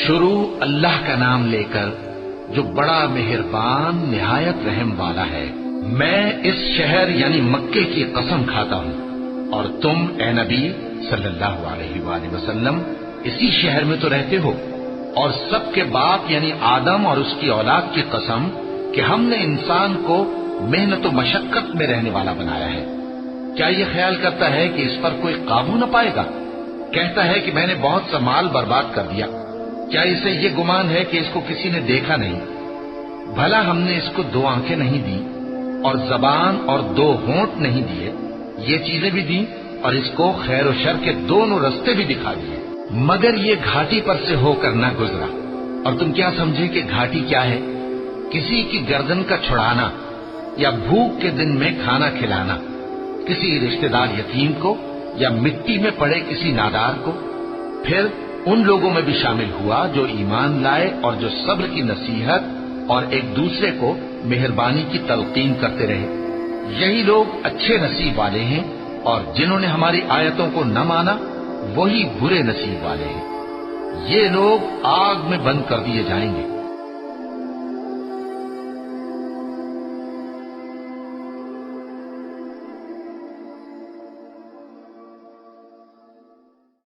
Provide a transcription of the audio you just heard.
شروع اللہ کا نام لے کر جو بڑا مہربان نہایت رحم والا ہے۔ میں اس شہر یعنی مکے کی قسم کھاتا ہوں اور تم اے نبی صلی اللہ علیہ وآلہ وسلم اسی شہر میں تو رہتے ہو، اور سب کے باپ یعنی آدم اور اس کی اولاد کی قسم کہ ہم نے انسان کو محنت و مشقت میں رہنے والا بنایا ہے۔ کیا یہ خیال کرتا ہے کہ اس پر کوئی قابو نہ پائے گا؟ کہتا ہے کہ میں نے بہت سا مال برباد کر دیا۔ کیا اسے یہ گمان ہے کہ اس کو کسی نے دیکھا نہیں؟ بھلا ہم نے اس کو 2 آنکھیں نہیں دی اور زبان اور 2 ہونٹ نہیں دیے؟ یہ چیزیں بھی دیں اور اس کو خیر و شر کے دونوں رستے بھی دکھا دیے، مگر یہ گھاٹی پر سے ہو کر نہ گزرا۔ اور تم کیا سمجھے کہ گھاٹی کیا ہے؟ کسی کی گردن کا چھڑانا یا بھوک کے دن میں کھانا کھلانا، کسی رشتہ دار یتیم کو یا مٹی میں پڑے کسی نادار کو۔ پھر ان لوگوں میں بھی شامل ہوا جو ایمان لائے اور جو صبر کی نصیحت اور ایک دوسرے کو مہربانی کی تلقین کرتے رہے۔ یہی لوگ اچھے نصیب والے ہیں، اور جنہوں نے ہماری آیتوں کو نہ مانا وہی برے نصیب والے ہیں۔ یہ لوگ آگ میں بند کر دیے جائیں گے،